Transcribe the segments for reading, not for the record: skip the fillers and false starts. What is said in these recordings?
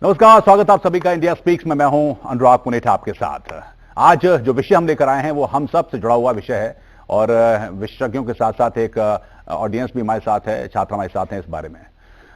नमस्कार, स्वागत आप सभी का इंडिया स्पीक्स में। मैं हूं अनुराग पुनेठा आपके साथ। आज जो विषय हम लेकर आए हैं वो हम सब से जुड़ा हुआ विषय है और विशेषज्ञों के साथ साथ एक ऑडियंस भी हमारे साथ है, छात्र हमारे साथ हैं इस बारे में।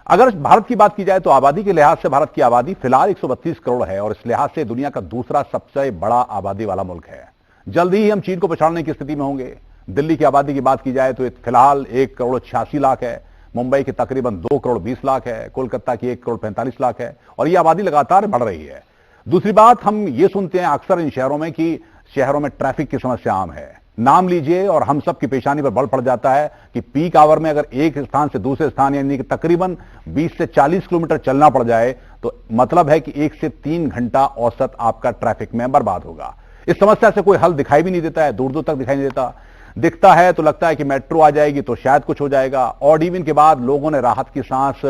अगर भारत की बात की जाए तो आबादी के लिहाज से भारत की आबादी फिलहाल 132 करोड़ है और इस लिहाज से दुनिया का दूसरा सबसे बड़ा आबादी वाला मुल्क है। जल्दी ही हम चीन को पछाड़ने की स्थिति में होंगे। दिल्ली की आबादी की बात की जाए तो फिलहाल 1 करोड़ 86 लाख है, मुंबई की तकरीबन 2 करोड़ 20 लाख है, कोलकाता की 1 करोड़ 45 लाख है और यह आबादी लगातार बढ़ रही है। दूसरी बात, हम ये सुनते हैं अक्सर इन शहरों में कि शहरों में ट्रैफिक की समस्या आम है। नाम लीजिए और हम सब की पेशानी पर बल पड़ जाता है कि पीक आवर में अगर एक स्थान से दूसरे स्थान यानी कि तकरीबन 20 से 40 किलोमीटर चलना पड़ जाए तो मतलब है कि 1 से 3 घंटा औसत आपका ट्रैफिक में बर्बाद होगा। इस समस्या से कोई हल दिखाई भी नहीं देता है, दूर दूर तक दिखाई नहीं देता। दिखता है तो लगता है कि मेट्रो आ जाएगी तो शायद कुछ हो जाएगा। ऑड इवन के बाद लोगों ने राहत की सांस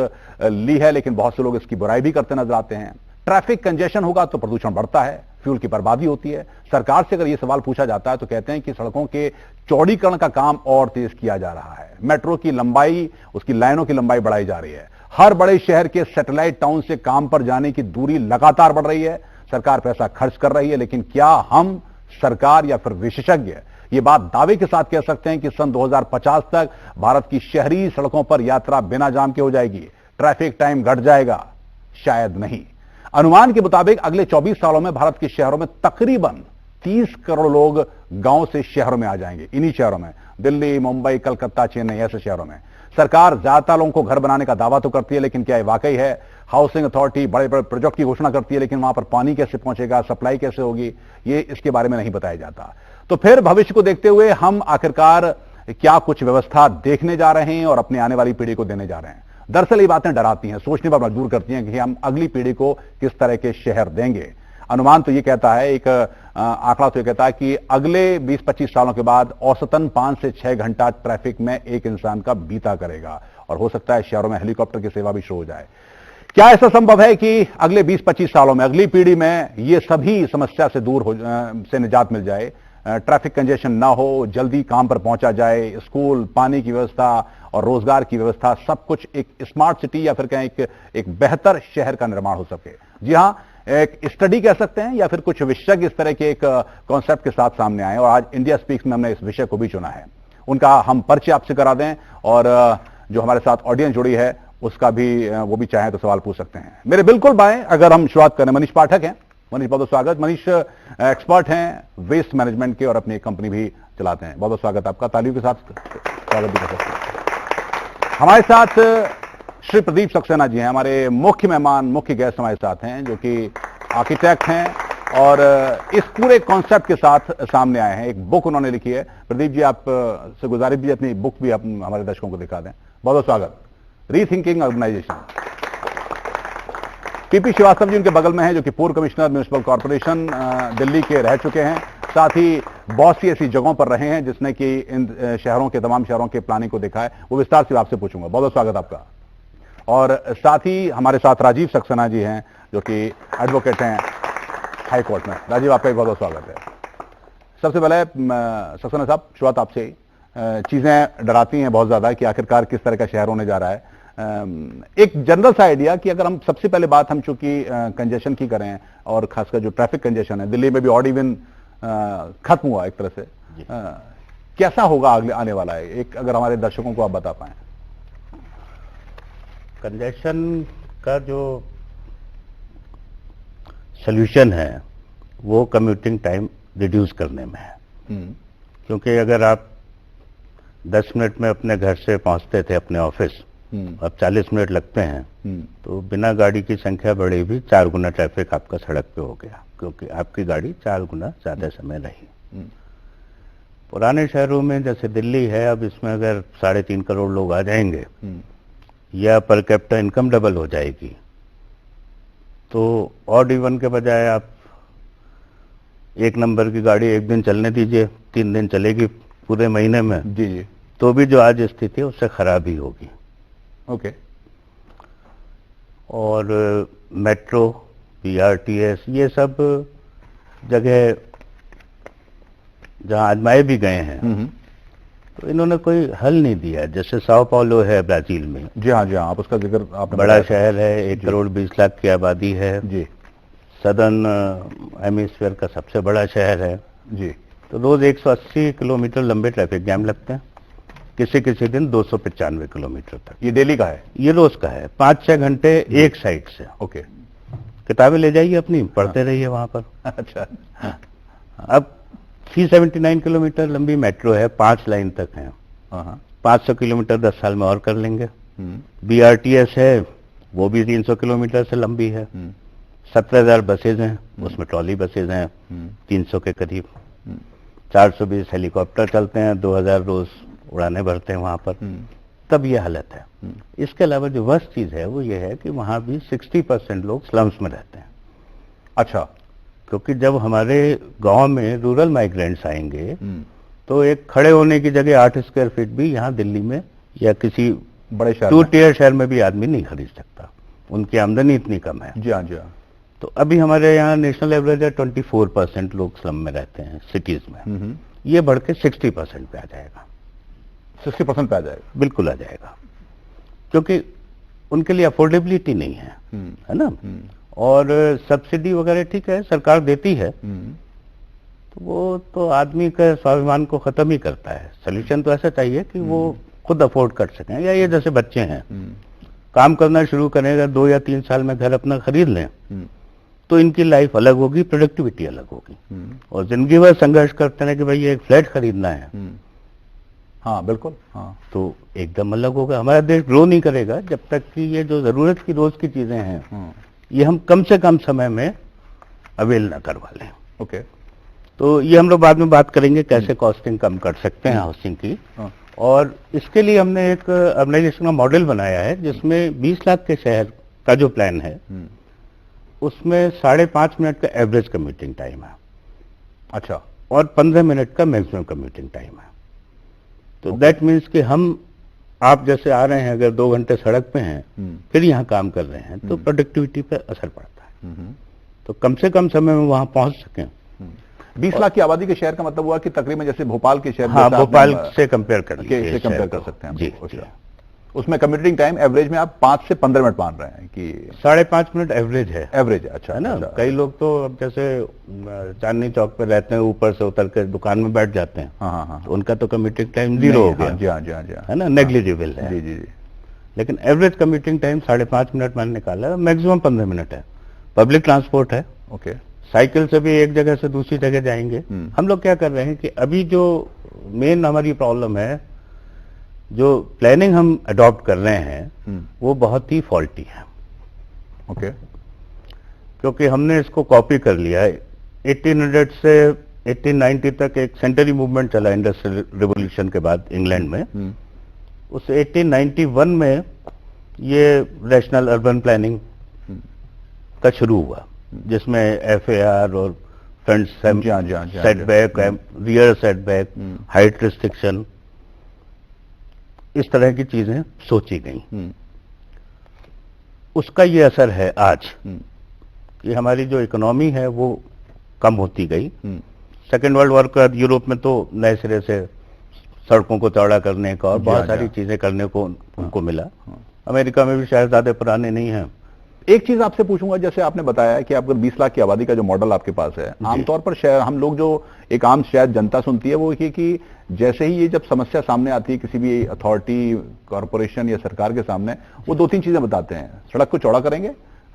ली है, लेकिन बहुत से लोग इसकी बुराई भी करते नजर आते हैं। ट्रैफिक कंजेशन होगा तो प्रदूषण बढ़ता है, फ्यूल की बर्बादी होती है। सरकार से अगर यह सवाल पूछा जाता है तो कहते हैं कि सड़कों के चौड़ीकरण का काम और तेज किया जा रहा है, मेट्रो की लंबाई, उसकी लाइनों की लंबाई बढ़ाई जा रही है। हर बड़े शहर के सैटेलाइट टाउन से काम पर जाने की दूरी लगातार बढ़ रही है। सरकार पैसा खर्च कर रही है, लेकिन क्या हम, सरकार या फिर विशेषज्ञ ये बात दावे के साथ कह सकते हैं कि सन 2050 तक भारत की शहरी सड़कों पर यात्रा बिना जाम के हो जाएगी, ट्रैफिक टाइम घट जाएगा? शायद नहीं। अनुमान के मुताबिक अगले 24 सालों में भारत के शहरों में तकरीबन 30 करोड़ लोग गांव से शहरों में आ जाएंगे। इन्हीं शहरों में, दिल्ली, मुंबई, कलकत्ता, चेन्नई ऐसे शहरों में। सरकार ज्यादातर लोगों को घर बनाने का दावा तो करती है, लेकिन क्या ये वाकई है? हाउसिंग अथॉरिटी बड़े बड़े प्रोजेक्ट की घोषणा करती है, लेकिन वहां पर पानी कैसे पहुंचेगा, सप्लाई कैसे होगी, ये इसके बारे में नहीं बताया जाता। तो फिर भविष्य को देखते हुए हम आखिरकार क्या कुछ व्यवस्था देखने जा रहे हैं और अपनी आने वाली पीढ़ी को देने जा रहे हैं? दरअसल ये बातें डराती हैं, सोचने पर मजबूर करती हैं कि हम अगली पीढ़ी को किस तरह के शहर देंगे। अनुमान तो ये कहता है, एक आंकड़ा तो ये कहता है कि अगले 20-25 सालों के बाद औसतन 5 से 6 घंटा ट्रैफिक में एक इंसान का बीता करेगा और हो सकता है शहरों में हेलीकॉप्टर की सेवा भी शुरू हो जाए। क्या ऐसा संभव है कि अगले 20-25 सालों में, अगली पीढ़ी में ये सभी समस्या से से निजात मिल जाए, ट्रैफिक कंजेशन ना हो, जल्दी काम पर पहुंचा जाए, स्कूल, पानी की व्यवस्था और रोजगार की व्यवस्था, सब कुछ एक स्मार्ट सिटी या फिर कहें एक बेहतर शहर का निर्माण हो सके? जी हां, एक स्टडी कह सकते हैं या फिर कुछ विशेषज्ञ इस तरह के एक कॉन्सेप्ट के साथ सामने आए और आज इंडिया स्पीक्स में हमने इस विषय को भी चुना है। उनका हम परिचय आपसे करा दें और जो हमारे साथ ऑडियंस जुड़ी है उसका भी, वो भी चाहें तो सवाल पूछ सकते हैं। मेरे बिल्कुल बाएं अगर हम शुरुआत करें, मनीष पाठक हैं। मनीष, बहुत बहुत स्वागत। मनीष एक्सपर्ट हैं वेस्ट मैनेजमेंट के और अपनी एक कंपनी भी चलाते हैं। बहुत बहुत स्वागत आपका, तालियों के साथ स्वागत भी कर सकते हैं। हमारे साथ श्री प्रदीप सक्सेना जी हैं, हमारे मुख्य मेहमान, मुख्य गेस्ट हमारे साथ हैं, जो कि आर्किटेक्ट हैं और इस पूरे कॉन्सेप्ट के साथ सामने आए हैं। एक बुक उन्होंने लिखी है। प्रदीप जी, आप से गुजारिश भी, अपनी बुक भी आप हमारे दर्शकों को दिखा दें। बहुत बहुत स्वागत। Rethinking organisation. PP Srivastava ji उनके बगल में हैं, जो कि पूर्व कमिश्नर म्युनिसिपल कॉर्पोरेशन दिल्ली के रह चुके हैं, साथ ही बहुत सी ऐसी जगहों पर रहे हैं जिसने कि इन शहरों के, तमाम शहरों के प्लानिंग को देखा है। वो विस्तार से आपसे पूछूंगा। बहुत बहुत स्वागत आपका। और साथ ही हमारे साथ राजीव सक्सेना जी हैं, जो कि एडवोकेट हैं हाई कोर्ट में। राजीव, आपका बहुत बहुत स्वागत है। सबसे पहले सक्सेना साहब, शुरुआत आपसे। चीजें डराती हैं बहुत ज्यादा कि आखिरकार किस तरह का शहर होने जा रहा है। एक जनरल सा आइडिया कि अगर हम सबसे पहले बात हम चूंकि कंजेशन की करें और खासकर जो ट्रैफिक कंजेशन है, दिल्ली में भी ऑड इवन खत्म हुआ एक तरह से, कैसा होगा आने वाला है, एक अगर हमारे दर्शकों को आप बता पाएं। कंजेशन का जो सॉल्यूशन है वो कम्यूटिंग टाइम रिड्यूस करने में है। क्योंकि अगर आप 10 मिनट में अपने घर से पहुंचते थे अपने ऑफिस, अब 40 मिनट लगते हैं, तो बिना गाड़ी की संख्या बढ़े भी 4 गुना ट्रैफिक आपका सड़क पे हो गया, क्योंकि आपकी गाड़ी 4 गुना ज्यादा समय रही। पुराने शहरों में जैसे दिल्ली है, अब इसमें अगर 3.5 करोड़ लोग आ जाएंगे या पर कैपिटा इनकम डबल हो जाएगी, तो ऑड इवन के बजाय आप 1 नंबर की गाड़ी एक दिन चलने दीजिए, 3 दिन चलेगी पूरे महीने में, जी, तो भी जो आज स्थिति है उससे खराब ही होगी। ओके। और मेट्रो, बीआरटीएस, ये सब जगह जहां आजमाए भी गए हैं, तो तो इन्होंने कोई हल नहीं दिया। जैसे साओ पाउलो है ब्राजील में, जी हाँ आप उसका जिक्र आपने बड़ा शहर है, 1 करोड़ 20 लाख की आबादी है जी, सदर्न हेमिस्फीयर का सबसे बड़ा शहर है जी। तो रोज 180 किलोमीटर लंबे ट्रैफिक जैम लगते हैं, किसी किसी दिन 295 किलोमीटर तक। ये दिल्ली का है? ये रोज का है, 5-6 घंटे एक साइड से। ओके। किताबें ले जाइए अपनी, पढ़ते रहिए वहां पर। अच्छा। अब 379 किलोमीटर लंबी मेट्रो है, 5 लाइन तक है। 500 किलोमीटर 10 साल में और कर लेंगे। BRTS है, वो भी 300 किलोमीटर से लंबी है। 17,000 बसेज हैं, उसमें ट्रॉली बसेज हैं 300 के करीब। 420 हेलीकॉप्टर चलते हैं, 2000 रोज उड़ाने भरते हैं वहां पर। तब ये हालत है। इसके अलावा जो वर्स्ट चीज है वो ये है कि वहां भी 60% लोग स्लम्स में रहते हैं। अच्छा। क्योंकि जब हमारे गांव में रूरल माइग्रेंट्स आएंगे तो एक खड़े होने की जगह 8 स्क्वायर फीट भी यहाँ दिल्ली में या किसी बड़े शहर 2 टियर शहर में भी आदमी नहीं खरीद सकता, उनकी आमदनी इतनी कम है। जी हाँ, जी हाँ। तो अभी हमारे यहाँ नेशनल एवरेज है 24% लोग स्लम में रहते हैं सिटीज में। ये बढ़ के 60% पे आ जाएगा। 60% पे आ जाएगा? बिल्कुल आ जाएगा, क्योंकि उनके लिए अफोर्डेबिलिटी नहीं है ना। और सब्सिडी वगैरह ठीक है सरकार देती है, तो वो तो आदमी के स्वाभिमान को खत्म ही करता है। सोल्यूशन तो ऐसा चाहिए कि वो खुद अफोर्ड कर सकें। या ये जैसे बच्चे हैं, काम करना शुरू करेगा 2 या 3 साल में घर अपना खरीद लें तो इनकी लाइफ अलग होगी, प्रोडक्टिविटी अलग होगी। और जिंदगी भर संघर्ष करते हैं कि भाई ये एक फ्लैट खरीदना है। हाँ बिल्कुल। हाँ, तो एकदम अलग होगा। हमारा देश ग्रो नहीं करेगा जब तक कि ये जो जरूरत की रोज की चीजें हैं ये हम कम से कम समय में अवेल ना करवा लें। ओके। तो ये हम लोग बाद में बात करेंगे कैसे कॉस्टिंग कम कर सकते हैं हाउसिंग की। और इसके लिए हमने एक अर्बनाइजेशन का मॉडल बनाया है जिसमें 20 लाख के शहर का जो प्लान है उसमें 5.5 मिनट का एवरेज कम्यूटिंग टाइम है। अच्छा। और 15 मिनट का मैक्सिमम कम्यूटिंग टाइम है। तो दैट मीन्स कि हम आप जैसे आ रहे हैं, अगर 2 घंटे सड़क पे हैं फिर यहाँ काम कर रहे हैं तो प्रोडक्टिविटी पे असर पड़ता है। तो कम से कम समय में वहां पहुंच सकें। 20 लाख की आबादी के शहर का मतलब हुआ कि तकरीबन जैसे भोपाल के शहर। हाँ, भोपाल से कंपेयर कर सकते हैं जी। उसमें कम्यूटिंग टाइम एवरेज में आप 5 से 15 मिनट मान रहे हैं कि 5.5 मिनट एवरेज है। एवरेज है? अच्छा, है ना। अच्छा। कई लोग तो अब जैसे चांदनी चौक पे रहते हैं, ऊपर से उतर के दुकान में बैठ जाते हैं। हाँ। तो उनका तो कम्यूटिंग टाइम 0 हो गया। जी हाँ, जी हाँ, जी हाँ। है ना, नेग्लिजिबल है। जी जी जी। लेकिन एवरेज कम्यूटिंग टाइम 5.5 मिनट मैंने निकाला है, मैक्सिमम 15 मिनट है। पब्लिक ट्रांसपोर्ट है। ओके। साइकिल से भी एक जगह से दूसरी जगह जाएंगे। हम लोग क्या कर रहे हैं कि अभी जो मेन हमारी प्रॉब्लम है, जो प्लानिंग हम अडॉप्ट कर रहे हैं वो बहुत ही फॉल्टी है। ओके। क्योंकि हमने इसको कॉपी कर लिया है। 1800 से 1890 तक एक सेंटरी मूवमेंट चला इंडस्ट्रियल रिवॉल्यूशन के बाद इंग्लैंड में। उस 1891 में ये रैशनल अर्बन प्लानिंग का शुरू हुआ, जिसमें FAR और front setback, rear setback, height restriction, इस तरह की चीजें सोची गई। उसका ये असर है आज कि हमारी जो इकोनॉमी है वो कम होती गई। सेकेंड वर्ल्ड वॉर का यूरोप में तो नए सिरे से सड़कों को चौड़ा करने का और बहुत सारी चीजें करने को उनको मिला। अमेरिका में भी शायद ज्यादा पुराने नहीं हैं। एक चीज आपसे पूछूंगा, जैसे आपने बताया कि अगर 20 लाख की आबादी का जो मॉडल आपके पास है, आमतौर पर शहर हम लोग जो एक आम शायद जनता सुनती है वो ये कि जैसे ही ये जब समस्या सामने आती है किसी भी अथॉरिटी, कॉर्पोरेशन या सरकार के सामने, वो 2-3 चीजें बताते हैं। सड़क को चौड़ा करेंगे,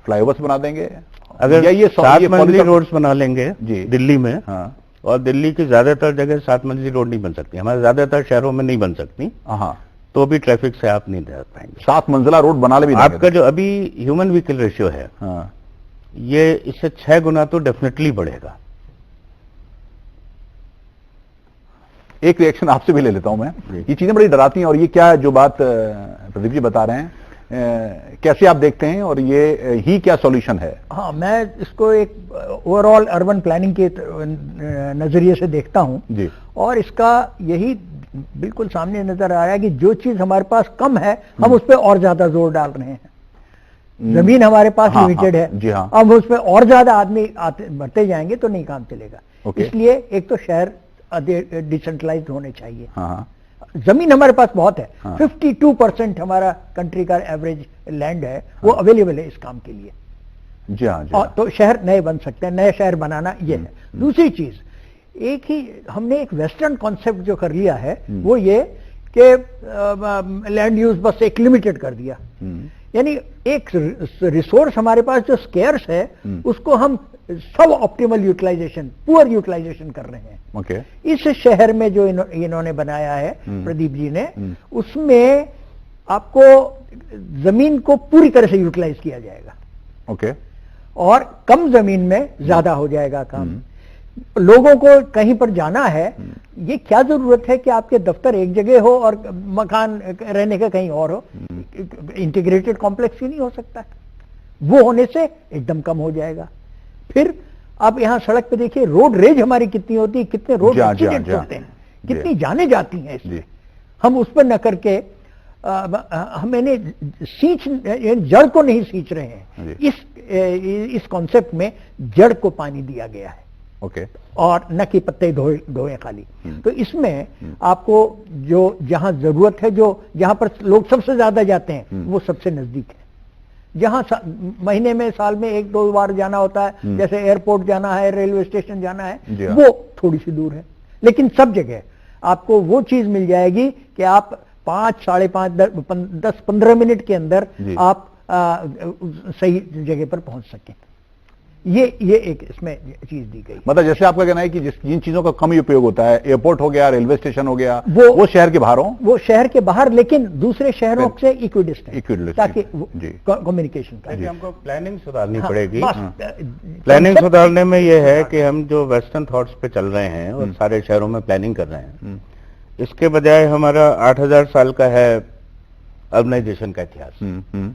फ्लाईओवर्स बना देंगे, अगर ये 7 मंजिली रोड्स बना लेंगे जी दिल्ली में। हाँ। और दिल्ली की ज्यादातर जगह 7 मंजिली रोड नहीं बन सकती, हमारे ज्यादातर शहरों में नहीं बन सकती। हाँ, तो भी ट्रैफिक से आप नहीं दे पाएंगे। 7 मंजिला रोड बना ले भी आपका जो अभी ह्यूमन व्हीकल रेशियो है, हाँ, ये इससे 6 गुना तो डेफिनेटली बढ़ेगा। एक रिएक्शन आपसे भी ले लेता हूं मैं। ये चीजें बड़ी डराती हैं, और ये क्या जो बात प्रदीप जी बता रहे हैं, कैसे आप देखते हैं, और ये ही क्या सॉल्यूशन है? हाँ, मैं इसको एक ओवरऑल अर्बन प्लानिंग के नजरिए से देखता हूं जी। और इसका यही बिल्कुल सामने नजर आ रहा है कि जो चीज हमारे पास कम है हम उस पर और ज्यादा जोर डाल रहे हैं। जमीन हमारे पास लिमिटेड है जी। हाँ। अब उस पर और ज्यादा आदमी बढ़ते जाएंगे तो नहीं काम चलेगा। इसलिए एक तो शहर डिसेंट्रलाइज होने चाहिए। हाँ। जमीन हमारे पास बहुत है। 52% हमारा कंट्री का एवरेज लैंड है, वो अवेलेबल है इस काम के लिए। जी हाँ, जी और तो शहर नए बन सकते हैं, नए शहर बनाना ये है। दूसरी चीज, एक ही हमने एक वेस्टर्न कॉन्सेप्ट जो कर लिया है वो ये कि लैंड यूज बस एक लिमिटेड कर दिया, यानी एक रिसोर्स हमारे पास जो स्केर्स है उसको हम सब ऑप्टिमल यूटिलाइजेशन, पुअर यूटिलाइजेशन कर रहे हैं। ओके। इस शहर में जो इन्होंने बनाया है प्रदीप जी ने, उसमें आपको जमीन को पूरी तरह से यूटिलाइज किया जाएगा। ओके। और कम जमीन में ज्यादा हो जाएगा काम। लोगों को कहीं पर जाना है, ये क्या जरूरत है कि आपके दफ्तर एक जगह हो और मकान रहने का कहीं और हो? इंटीग्रेटेड कॉम्प्लेक्स ही नहीं हो सकता। वो होने से एकदम कम हो जाएगा। फिर आप यहां सड़क पे देखिए रोड रेज हमारी कितनी होती है, कितने रोड एक्सीडेंट होते हैं, कितनी जाने जाती हैं इसमें। हम उस पर न करके मैंने जड़ को नहीं सींच रहे हैं। इस कॉन्सेप्ट में जड़ को पानी दिया गया है। ओके। और न कि पत्ते धोए खाली। तो इसमें आपको जो जहां जरूरत है, जो जहां पर लोग सबसे ज्यादा जाते हैं, वो सबसे नजदीक है। जहां महीने में, साल में 1-2 बार जाना होता है, जैसे एयरपोर्ट जाना है, रेलवे स्टेशन जाना है, वो थोड़ी सी दूर है। लेकिन सब जगह आपको वो चीज मिल जाएगी कि आप 5, 5.5, 10-15 मिनट के अंदर आप सही जगह पर पहुंच सकें। ये एक इसमें चीज दी गई। मतलब जैसे आपका कहना है कि जिन चीजों का कम उपयोग होता है, एयरपोर्ट हो गया, रेलवे स्टेशन हो गया, वो शहर के बाहर हो, वो शहर के बाहर, लेकिन दूसरे शहरों से इक्विडिस्टेंट, ताकि कम्युनिकेशन का। हमको प्लानिंग सुधारनी पड़ेगी। प्लानिंग सुधारने में ये है कि हम जो वेस्टर्न थॉट्स पे चल रहे हैं और सारे शहरों में प्लानिंग कर रहे हैं, इसके बजाय हमारा 8000 साल का है अर्बनाइजेशन का इतिहास।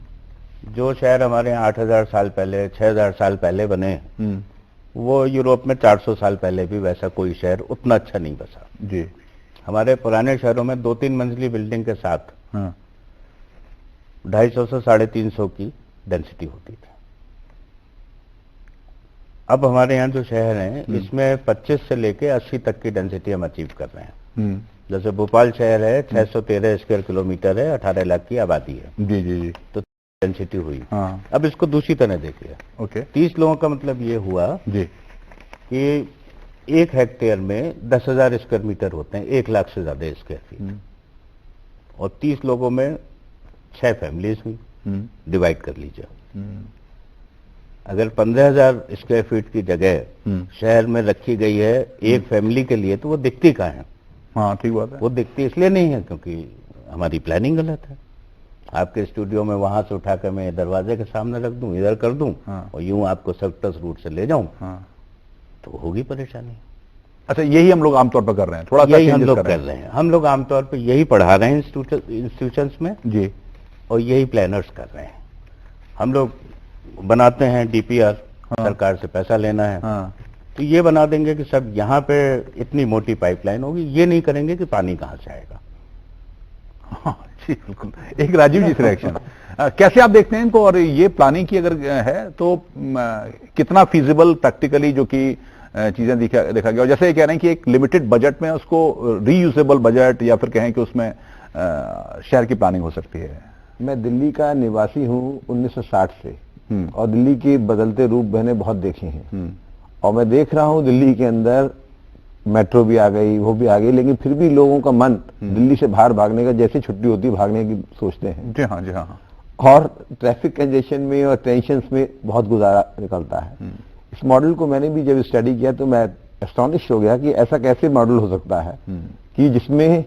जो शहर हमारे यहाँ 8000 साल पहले, 6000 साल पहले बने, वो यूरोप में 400 साल पहले भी वैसा कोई शहर उतना अच्छा नहीं बसा। जी। हमारे पुराने शहरों में 2-3 मंजिली बिल्डिंग के साथ 250 से 350 की डेंसिटी होती थी। अब हमारे यहाँ जो शहर हैं, इसमें 25 से लेके 80 तक की डेंसिटी हम अचीव कर रहे हैं। जैसे भोपाल शहर है, 613 स्क्वायर किलोमीटर है, 18 लाख की आबादी है। जी जी जी। तो डेंसिटी हुई। अब इसको दूसरी तरह देखिए। ओके। 30 लोगों का मतलब ये हुआ जी कि 1 हेक्टेयर में 10,000 स्क्वायर मीटर होते हैं, 1 लाख से ज्यादा स्क्वायर फीट। और 30 लोगों में 6 फैमिलीज हुई। डिवाइड कर लीजिए। अगर 15,000 स्क्वायर फीट की जगह शहर में रखी गई है एक फैमिली के लिए, तो वो दिखती कहाँ है? हाँ, ठीक बात है। वो दिखती इसलिए नहीं है क्योंकि हमारी प्लानिंग गलत है। आपके स्टूडियो में वहां से उठाकर मैं दरवाजे के सामने रख दूं, इधर कर दूं, और यूं आपको सर्कस रूट से ले जाऊं, तो होगी परेशानी। अच्छा, यही हम लोग आमतौर पर कर रहे हैं, थोड़ा सा यही हम लोग कर रहे हैं। हम लोग आमतौर पर यही पढ़ा रहे हैं इंस्टीट्यूशंस में जी, और यही प्लानर्स कर रहे हैं। हम लोग बनाते हैं डीपीआर, सरकार से पैसा लेना है, तो ये बना देंगे कि सब यहाँ पे इतनी मोटी पाइपलाइन होगी, ये नहीं करेंगे कि पानी कहाँ से आएगा। जी बिल्कुल, एक राजीव जी से रिएक्शन कैसे आप देखते हैं इनको? और ये प्लानिंग की अगर है तो कितना फीजिबल प्रैक्टिकली जो कि चीजें देखा गया, और जैसे ये कह रहे हैं कि एक लिमिटेड बजट में उसको रीयूजेबल बजट या फिर कहें कि उसमें शहर की प्लानिंग हो सकती है। मैं दिल्ली का निवासी हूँ 1960 से, और दिल्ली के बदलते रूप मैंने बहुत देखे हैं। और मैं देख रहा हूँ दिल्ली के अंदर मेट्रो भी आ गई, वो भी आ गई, लेकिन फिर भी लोगों का मन दिल्ली से बाहर भागने का, जैसी छुट्टी होती है भागने की सोचते हैं। जी हाँ, जी हाँ। और ट्रैफिक कंजेशन में और टेंशन में बहुत गुजारा निकलता है। इस मॉडल को मैंने भी जब स्टडी किया तो मैं एस्टॉनिश हो गया कि ऐसा कैसे मॉडल हो सकता है कि जिसमें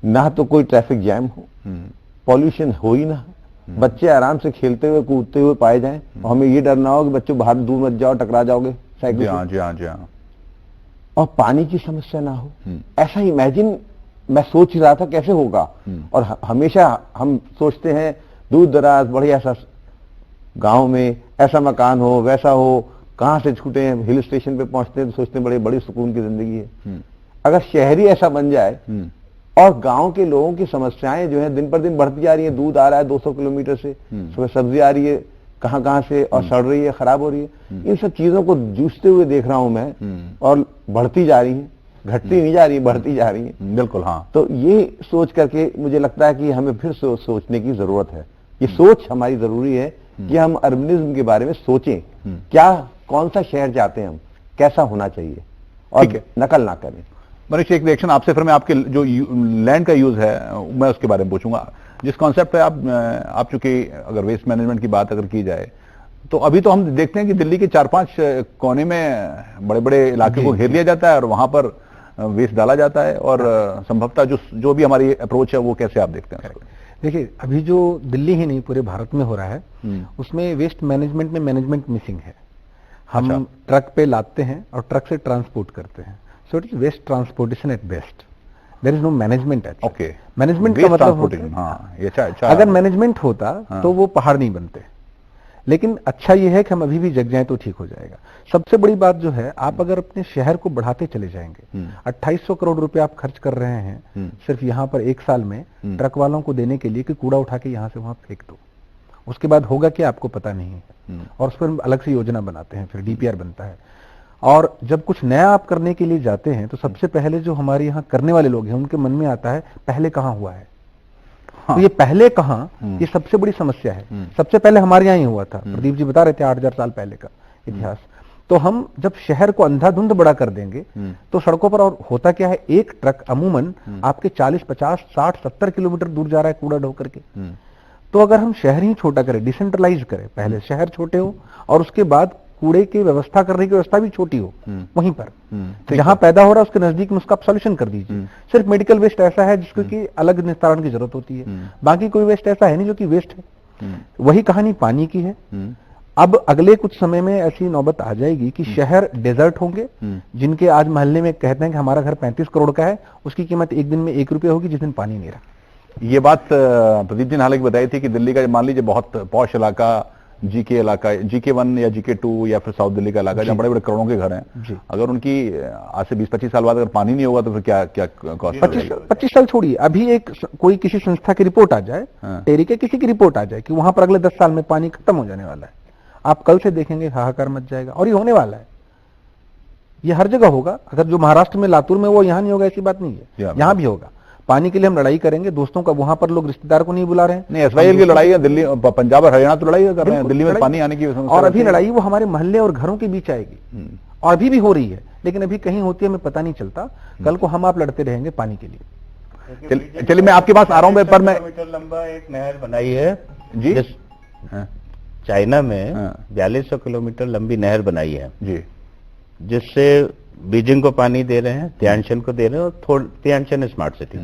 ना तो कोई ट्रैफिक जैम हो, पॉल्यूशन हो ही ना, बच्चे आराम से खेलते हुए कूदते हुए पाए जाएं, और हमें ये डर ना हो कि बच्चों बाहर दूर मत जाओ, टकरा जाओगे साइकिल। जी हाँ, जी हाँ, जी हाँ। और पानी की समस्या ना हो, ऐसा इमेजिन मैं सोच रहा था कैसे होगा। और हमेशा हम सोचते हैं दूर दराज बढ़िया सा गांव में ऐसा मकान हो, वैसा हो, कहां से छूटे हैं, हिल स्टेशन पे पहुंचते हैं तो सोचते हैं बड़े बड़ी सुकून की जिंदगी है। अगर शहरी ऐसा बन जाए और गांव के लोगों की समस्याएं जो है दिन पर दिन बढ़ती जा रही है, दूध आ रहा है 200 किलोमीटर से, सुबह सब्जी आ रही है कहां से, और सड़ रही है, खराब हो रही है, इन सब चीजों को जूझते हुए देख रहा हूं मैं, और बढ़ती जा रही है। घटती नहीं जा रही, बढ़ती जा रही है। बिल्कुल, हाँ। तो ये सोच करके मुझे लगता है कि हमें फिर सोचने की जरूरत है। ये सोच हमारी जरूरी है कि हम अर्बनिज्म के बारे में सोचें, क्या कौन सा शहर चाहते हैं हम, कैसा होना चाहिए, और नकल ना करें। मनीष, एक रिएक्शन आपसे, फिर मैं आपके जो लैंड का यूज है मैं उसके बारे में पूछूंगा। जिस कॉन्सेप्ट पे आप चूंकि अगर वेस्ट मैनेजमेंट की बात अगर की जाए तो अभी तो हम देखते हैं कि दिल्ली के 4-5 कोने में बड़े बड़े इलाके को घेर लिया जाता है और वहां पर वेस्ट डाला जाता है, और संभवतः जो भी हमारी अप्रोच है वो कैसे आप देखते हैं? देखिए, अभी जो दिल्ली ही नहीं पूरे भारत में हो रहा है उसमें वेस्ट मैनेजमेंट में मैनेजमेंट मिसिंग है। हम ट्रक पे लाते हैं और ट्रक से ट्रांसपोर्ट करते हैं, so it is waste transportation at best, there is no management at. Okay, management का मतलब अगर मैनेजमेंट होता तो वो पहाड़ नहीं बनते। लेकिन अच्छा ये है कि हम अभी भी जग जाएं तो ठीक हो जाएगा। सबसे बड़ी बात जो है, आप अगर अपने शहर को बढ़ाते चले जाएंगे, 2800 करोड़ रुपए आप खर्च कर रहे हैं सिर्फ यहाँ पर एक साल में ट्रक वालों को देने के लिए कि कूड़ा उठा के यहाँ से वहां फेंक दो, उसके बाद होगा क्या आपको पता नहीं है, और उस पर अलग से योजना बनाते हैं, फिर डीपीआर बनता है। और जब कुछ नया आप करने के लिए जाते हैं तो सबसे पहले जो हमारे यहाँ करने वाले लोग हैं उनके मन में आता है पहले कहाँ हुआ है। तो ये पहले कहाँ, ये सबसे बड़ी समस्या है। सबसे पहले हमारे यहाँ ही हुआ था, प्रदीप जी बता रहे थे 8000 साल पहले का इतिहास। तो हम जब शहर को अंधाधुंध बड़ा कर देंगे तो सड़कों पर, और होता क्या है, एक ट्रक अमूमन आपके 40, 50, 60, 70 किलोमीटर दूर जा रहा है कूड़ा ढो करके। तो अगर हम शहर ही छोटा करें, डिसेंट्रलाइज करें, पहले शहर छोटे हो और उसके बाद कूड़े की व्यवस्था करने की व्यवस्था भी छोटी हो, वहीं पर जहां पैदा हो रहा है उसके नजदीक में उसका सॉल्यूशन कर दीजिए। सिर्फ मेडिकल वेस्ट ऐसा है जिसको कि अलग निस्तारण की जरूरत होती है, बाकी कोई वेस्ट ऐसा है नहीं जो कि वेस्ट है। वही कहानी पानी की है। अब अगले कुछ समय में ऐसी नौबत आ जाएगी कि शहर डेजर्ट होंगे, जिनके आज मोहल्ले में कहते हैं कि हमारा घर 35 करोड़ का है, उसकी कीमत एक दिन में 1 रुपया होगी जिस दिन पानी नहीं रहा। ये बात प्रदीप जी ने हालांकि बताई थी कि दिल्ली का मान लीजिए बहुत पॉश इलाका, जीके इलाका, GK1 या GK2 या फिर साउथ दिल्ली का इलाका जहाँ बड़े बड़े करोड़ों के घर हैं, अगर उनकी आज से 20-25 साल बाद अगर पानी नहीं होगा तो फिर क्या कॉस्ट? 25 साल छोड़िए, अभी एक कोई किसी संस्था की रिपोर्ट आ जाए, टेरी के किसी की रिपोर्ट आ जाए कि वहां पर अगले 10 साल में पानी खत्म हो जाने वाला है, आप कल से देखेंगे हाहाकार मच जाएगा। और ये होने वाला है, ये हर जगह होगा। अगर जो महाराष्ट्र में, लातूर में, वो यहां नहीं होगा ऐसी बात नहीं है, यहां भी होगा। पानी के लिए हम लड़ाई करेंगे, दोस्तों का, वहां पर लोग रिश्तेदार को नहीं बुला रहे हैं। नहीं, SYL की लड़ाई है, दिल्ली, पंजाब और हरियाणा तो लड़ाई कर रहे हैं, दिल्ली में पानी आने की, और अभी लड़ाई वो हमारे मोहल्ले और घरों के बीच आएगी, और अभी भी हो रही है, लेकिन अभी कहीं होती है हमें पता नहीं चलता। कल को हम आप लड़ते रहेंगे पानी के लिए। चलिए मैं आपके पास आ रहा हूं, पर मैं किलोमीटर लंबा एक नहर बनाई है जी, चाइना में 4200 किलोमीटर लंबी नहर बनाई है जी, जिससे बीजिंग को पानी दे रहे हैं, तियानशन को दे रहे हैं, और तियानशन स्मार्ट सिटी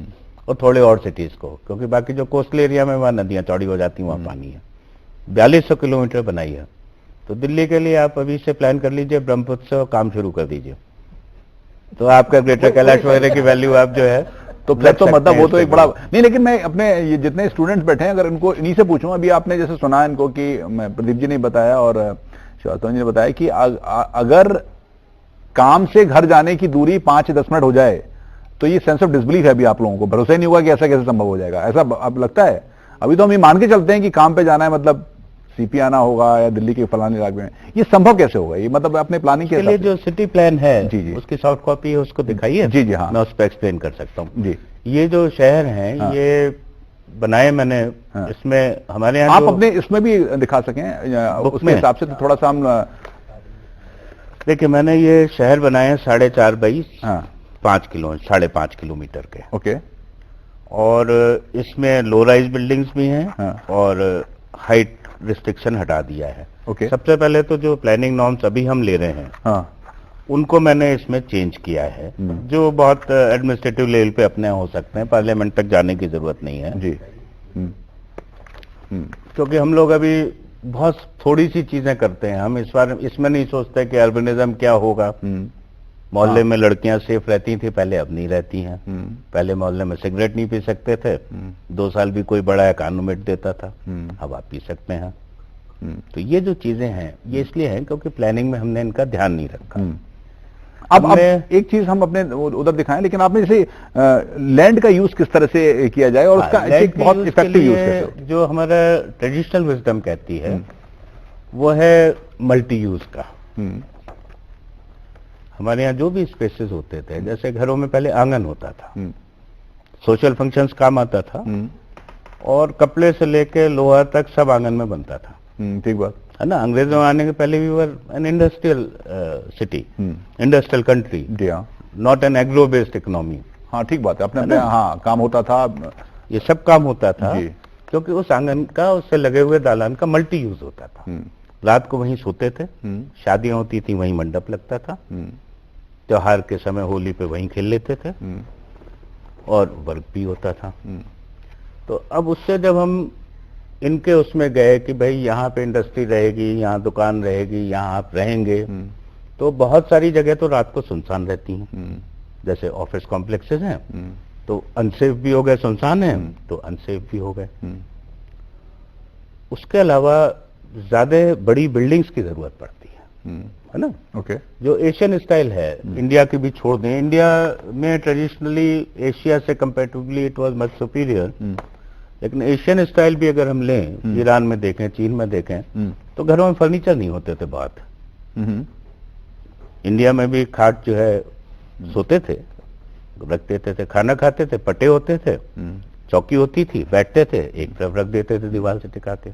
और थोड़े और सिटीज को, क्योंकि बाकी जो कोस्टल एरिया में वहां नदियां चौड़ी हो जाती हैं, वहां पानी है। 4200 किलोमीटर बनाई है। तो दिल्ली के लिए आप अभी से प्लान कर लीजिए, ब्रह्मपुत्र से काम शुरू कर दीजिए, तो आपका ग्रेटर कैलाश वगैरह की वैल्यू आप जो है तो फिर तो मतलब वो तो एक बड़ा नहीं। लेकिन मैं अपने ये जितने स्टूडेंट्स बैठे हैं, अगर इनको इन्हीं से पूछूं, अभी आपने जैसे सुना इनको कि प्रदीप जी ने बताया और श्रीवास्तव जी ने बताया कि अगर काम से घर जाने की दूरी 5 या 10 मिनट हो जाए तो ये सेंस ऑफ डिसबिलीफ है, अभी आप लोगों को भरोसा ही नहीं होगा कि ऐसा कैसे संभव हो जाएगा। ऐसा अब लगता है, अभी तो हम ये मान के चलते हैं कि काम पे जाना है मतलब सीपी आना होगा या दिल्ली के फलाने इलाके में, ये संभव कैसे होगा? ये मतलब अपने प्लानिंग के लिए जो सिटी प्लान है जी जी, उसकी सॉफ्ट कॉपी है, उसको दिखाइए। जी जी, हाँ, मैं उस पर एक्सप्लेन कर सकता हूँ जी। ये जो शहर हैं, हाँ, ये बनाए मैंने, हाँ, इसमें हमारे यहाँ आप अपने इसमें भी दिखा सकें उसमें हिसाब से, तो थोड़ा सा हम देखिए, मैंने ये शहर बनाए हैं 4.5 बाई 5.5 किलोमीटर के। ओके, और इसमें लो राइज बिल्डिंग्स भी हैं, हाँ, और हाइट रिस्ट्रिक्शन हटा दिया है। ओके, सबसे पहले तो जो प्लानिंग नॉर्म्स अभी हम ले रहे हैं, हाँ, उनको मैंने इसमें चेंज किया है, जो बहुत एडमिनिस्ट्रेटिव लेवल पे अपने हो सकते हैं, पार्लियामेंट तक जाने की जरूरत नहीं है जी। क्योंकि हम लोग अभी बहुत थोड़ी सी चीजें करते हैं, हम इस बार इसमें नहीं सोचते कि अर्बनिज्म क्या होगा। मोहल्ले में लड़कियां सेफ रहती थी पहले, अब नहीं रहती हैं। पहले मोहल्ले में सिगरेट नहीं पी सकते थे, 2 साल भी कोई बड़ा कानून देता था, अब आप पी सकते हैं। तो ये जो चीजें हैं ये इसलिए हैं क्योंकि प्लानिंग में हमने इनका ध्यान नहीं रखा। अब एक चीज हम अपने उधर दिखाएं, लेकिन आपने जैसे लैंड का यूज किस तरह से किया जाए और उसका एक बहुत इफेक्टिव यूज कैसे? जो हमारा ट्रेडिशनल विजडम कहती है वो है मल्टी यूज का। हमारे यहाँ जो भी स्पेसेस होते थे, जैसे घरों में पहले आंगन होता था, सोशल फंक्शंस काम आता था, और कपड़े से लेके लोहा तक सब आंगन में बनता था। ठीक बात है ना। अंग्रेजों आने के पहले we were an industrial city, industrial country, not an agro based economy. हाँ ठीक बात है, अपने अपने हाँ काम होता था, ये सब काम होता था, क्योंकि उस आंगन का, उससे लगे हुए दालान का मल्टी यूज होता था। रात को वहीं सोते थे, शादियां होती थी वहीं मंडप लगता था, त्योहार के समय होली पे वहीं खेल लेते थे, और वर्क भी होता था। तो अब उससे जब हम इनके उसमें गए कि भाई यहाँ पे इंडस्ट्री रहेगी, यहाँ दुकान रहेगी, यहाँ आप रहेंगे, तो बहुत सारी जगह तो रात को सुनसान रहती हैं। जैसे ऑफिस कॉम्प्लेक्सेस हैं तो अनसेफ भी हो गए, सुनसान है तो अनसेफ भी हो गए। उसके अलावा ज्यादा बड़ी बिल्डिंग्स की जरूरत पड़ती है ना। ओके। जो एशियन स्टाइल है, इंडिया की भी छोड़ दें, इंडिया में ट्रेडिशनली एशिया से comparatively it was much superior, लेकिन एशियन स्टाइल भी अगर हम लें, ईरान में देखें, चीन में देखें, तो घरों में फर्नीचर नहीं होते थे बहुत। इंडिया में भी खाट जो है सोते थे, रख देते थे, खाना खाते थे, पटे होते थे, चौकी होती थी, बैठते थे, एक तरफ रख देते थे दीवार से टिका के,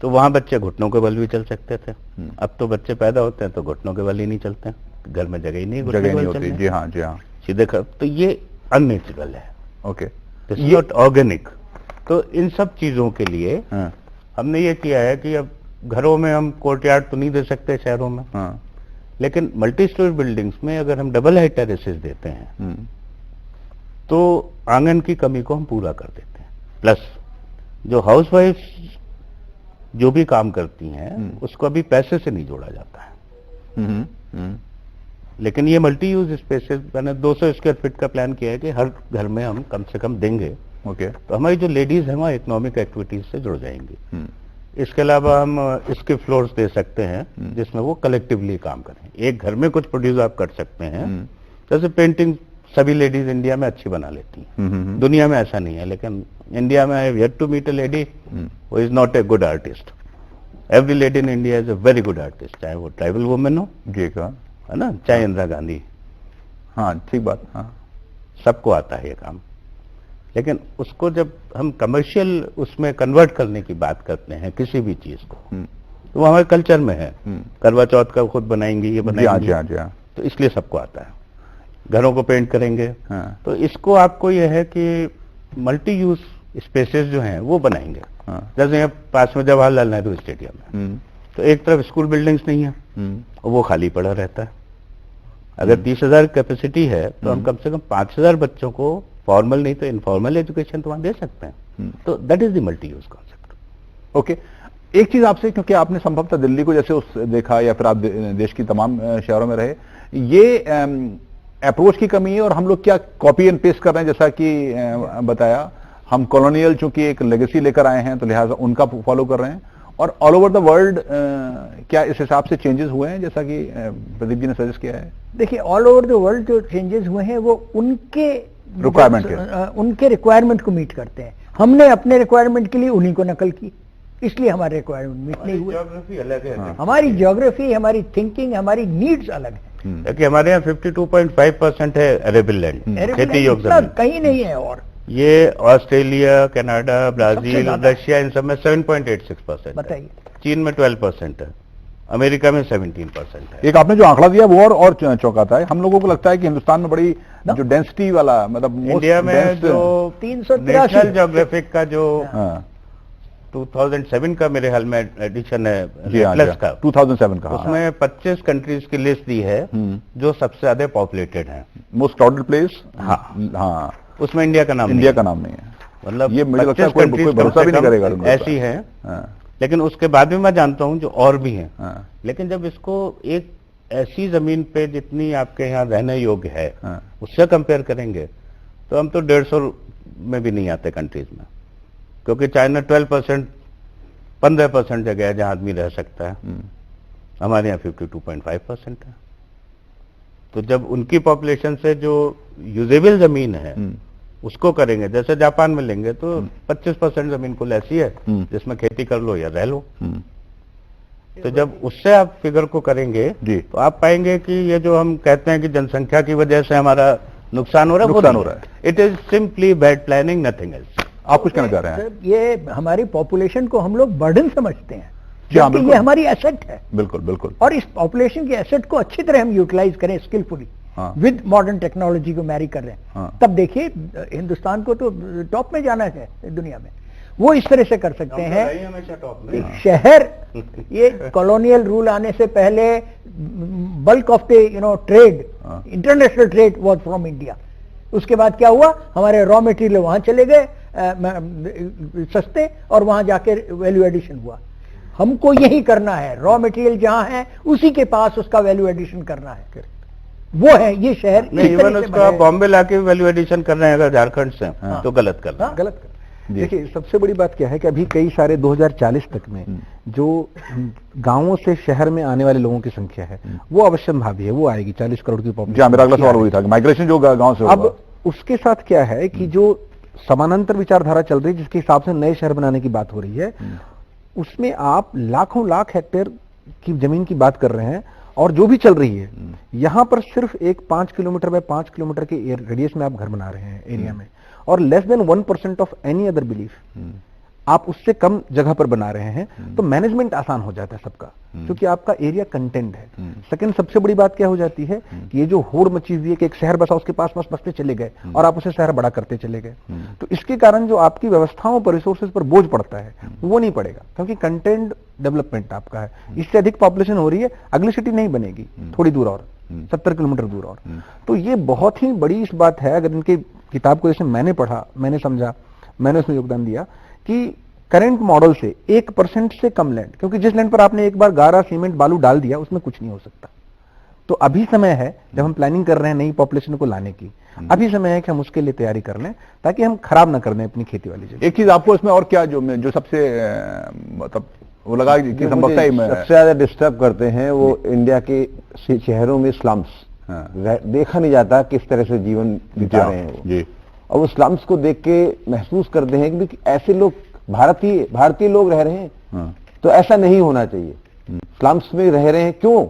तो वहां बच्चे घुटनों के बल भी चल सकते थे। अब तो बच्चे पैदा होते हैं तो घुटनों के बल ही नहीं चलते, घर में जगह ही नहीं, जगह नहीं होती। जी हाँ, जी हाँ, सीधे तो ये अननेचुरल है। Okay, not organic. तो इन सब चीजों के लिए हमने ये किया है कि अब घरों में हम कोर्टयार्ड तो नहीं दे सकते शहरों में, लेकिन मल्टी स्टोरी बिल्डिंग्स में अगर हम डबल हाइट टेरेसेस देते हैं तो आंगन की कमी को हम पूरा कर देते हैं। प्लस जो हाउसवाइफ जो भी काम करती हैं उसको अभी पैसे से नहीं जोड़ा जाता है। लेकिन ये मल्टी यूज स्पेसेस मैंने 200 स्क्वायर फीट का प्लान किया है कि हर घर में हम कम से कम देंगे। ओके। तो हमारी जो लेडीज हैं वहाँ इकोनॉमिक एक्टिविटीज से जुड़ जाएंगी। इसके अलावा हम इसके फ्लोर्स दे सकते हैं जिसमें वो कलेक्टिवली काम करें। एक घर में कुछ प्रोड्यूस आप कर सकते हैं, जैसे पेंटिंग सभी लेडीज इंडिया में अच्छी बना लेती हैं, दुनिया में ऐसा नहीं है, लेकिन इंडिया में I have yet to meet a lady who is not a good artist. Every lady in India is a very good artist, चाहे वो ट्राइबल वुमेन हो, जी का है ना, चाहे इंदिरा गांधी। हाँ ठीक बात, हाँ सबको आता है ये काम। लेकिन उसको जब हम कमर्शियल उसमें कन्वर्ट करने की बात करते हैं किसी भी चीज को, तो वो हमारे कल्चर में है। करवा चौथ का खुद बनाएंगे, ये बनाएंगे, जी हाँ। तो इसलिए सबको आता है। घरों को पेंट करेंगे, तो इसको आपको यह है कि मल्टी यूज स्पेसेस जो हैं वो बनाएंगे। जैसे यहाँ पास में जवाहरलाल नेहरू स्टेडियम है, तो एक तरफ स्कूल बिल्डिंग्स नहीं है और वो खाली पड़ा रहता है। अगर 30,000 कैपेसिटी है तो हम कम से कम 5,000 बच्चों को फॉर्मल नहीं तो इनफॉर्मल एजुकेशन तो वहां दे सकते हैं। तो that is the multi use concept. Okay, एक चीज आपसे, क्योंकि आपने संभवतः दिल्ली को जैसे उस देखा या फिर आप देश की तमाम शहरों में रहे, ये अप्रोच की कमी है और हम लोग क्या कॉपी एंड पेस्ट कर रहे हैं? जैसा कि बताया, हम कॉलोनियल चूंकि एक लेगेसी लेकर आए हैं तो लिहाजा उनका फॉलो कर रहे हैं, और ऑल ओवर द वर्ल्ड क्या इस हिसाब से चेंजेस हुए हैं जैसा कि प्रदीप जी ने सजेस्ट किया है? देखिए, ऑल ओवर द वर्ल्ड जो चेंजेस हुए हैं वो उनके रिक्वायरमेंट को मीट करते हैं। हमने अपने रिक्वायरमेंट के लिए उन्हीं को नकल की, इसलिए हमारे रिक्वायरमेंट मीट नहीं हुए। ज्योग्राफी अलग है, हमारी ज्योग्राफी, हमारी थिंकिंग, हमारी नीड्स अलग है। देखिए हमारे यहाँ 52.5% है अरेबल लैंड, खेती योग्य जमीन, कहीं नहीं है। और ये ऑस्ट्रेलिया, कनाडा, ब्राजील, रशिया, इन सब में 7.86%। बताइए, चीन में 12% है, अमेरिका में 17% है। एक आपने जो आंकड़ा दिया वो और चौंकाता है। हम लोगों को लगता है कि हिंदुस्तान में बड़ी जो डेंसिटी वाला, मतलब इंडिया में जो 383 नेशनल ज्योग्राफिक का जो 2007 का मेरे ख्याल में एडिशन है प्लस का, 2007 का, उसमें 25 कंट्रीज की लिस्ट दी है जो सबसे ज्यादा पॉपुलेटेड है, मोस्ट क्राउडेड प्लेस। हाँ, उसमें इंडिया का नाम नहीं है। मतलब ये मुझे लगता है कोई भरोसा भी नहीं करेगा, ऐसी है। लेकिन उसके बाद भी मैं जानता हूं जो और भी हैं। लेकिन जब इसको एक ऐसी जमीन पे जितनी आपके यहाँ रहने योग्य है उससे कंपेयर करेंगे तो हम तो 150 में भी नहीं आते कंट्रीज में, क्योंकि चाइना 12%, 15% जगह है जहां आदमी रह सकता है, हमारे यहाँ 52.5% है। तो जब उनकी पॉपुलेशन से जो यूजेबल जमीन है उसको करेंगे, जैसे जापान में लेंगे तो 25% जमीन कुल ऐसी है जिसमें खेती कर लो या रह लो। तो जब उससे आप फिगर को करेंगे जी, तो आप पाएंगे कि ये जो हम कहते हैं कि जनसंख्या की वजह से हमारा नुकसान हो रहा है, नुकसान हो रहा है। It is simply bad planning, nothing else. आप कुछ कहना चाह रहे हैं? ये हमारी पॉपुलेशन को हम लोग बर्डन समझते हैं, जी हाँ, जबकि बिल्कुल। ये हमारी एसेट है। बिल्कुल बिल्कुल। और इस पॉपुलेशन की एसेट को अच्छी तरह हम यूटिलाइज करें स्किलफुली, हाँ। विद मॉडर्न टेक्नोलॉजी को मैरी कर रहे हैं, हाँ। तब देखिए हिंदुस्तान को तो टॉप में जाना है दुनिया में। वो इस तरह से कर सकते हैं। हमेशा टॉप में। एक शहर, ये कॉलोनियल रूल आने से पहले bulk of the trade, international trade was from India. उसके बाद क्या हुआ, हमारे रॉ मटेरियल वहां चले गए सस्ते, और वहां जाके वैल्यू एडिशन हुआ। हमको यही करना है, रॉ मटेरियल जहां है उसी के पास उसका वैल्यू एडिशन करना है। वो है ये शहर। नहीं, इवन उसको आप बॉम्बे लाके वैल्यू एडिशन कर रहे हैं अगर झारखंड से, तो गलत कर रहे हैं। गलत कर। देखिए सबसे बड़ी बात क्या है कि अभी कई सारे 2040 तक में जो गांवों से शहर में आने वाले लोगों की संख्या है वो अवश्यंभावी है, वो आएगी 40 करोड़ की पॉपुलेशन। मेरा अगला सवाल वही था कि माइग्रेशन जो गांव से होगा। अब उसके साथ क्या है कि जो समानांतर विचारधारा चल रही है, जिसके हिसाब से नए शहर बनाने की बात हो रही है, उसमें आप लाखों लाख हेक्टेयर की जमीन की बात कर रहे हैं, और जो भी चल रही है यहां पर सिर्फ एक 5 किलोमीटर बाय 5 किलोमीटर के रेडियस में आप घर बना रहे हैं एरिया में, और less than 1% of any other belief आप उससे कम जगह पर बना रहे हैं, तो मैनेजमेंट आसान हो जाता है सबका, क्योंकि आपका एरिया कंटेंट है। सेकंड सबसे बड़ी बात क्या हो जाती है कि ये जो होड़ मची हुई है कि एक शहर बसा, उसके पास पास बसते चले गए और आप उसे शहर बड़ा करते चले गए, तो इसके कारण जो आपकी व्यवस्थाओं पर, रिसोर्सेज पर बोझ पड़ता है वो नहीं पड़ेगा, क्योंकि कंटेंट डेवलपमेंट आपका है। इससे अधिक पॉपुलेशन हो रही है, अगली सिटी नहीं बनेगी, थोड़ी दूर और 70 किलोमीटर दूर और। तो ये बहुत ही बड़ी इस बात है। अगर इनकी किताब को जैसे मैंने पढ़ा, मैंने समझा, मैंने उसमें योगदान दिया कि करंट मॉडल से 1% से कम लैंड, क्योंकि जिस लैंड पर आपने एक बार गारा सीमेंट बालू डाल दिया उसमें कुछ नहीं हो सकता। तो अभी समय है, जब हम प्लानिंग कर रहे हैं नई पॉपुलेशन को लाने की, अभी समय है कि हम उसके लिए तैयारी कर लें, ताकि हम खराब ना कर दें अपनी खेती वाली जगह। एक चीज आपको इसमें और क्या जो सबसे मतलब वो लगा कि सबसे ज्यादा डिस्टर्ब करते हैं वो इंडिया के शहरों में स्लम्स, देखा नहीं जाता किस तरह से जीवन बिता रहे हैं वो, और वो स्लम्स को देख के महसूस करते हैं कि ऐसे लोग भारतीय लोग रह रहे हैं, तो ऐसा नहीं होना चाहिए। स्लम्स में रह रहे हैं क्यों?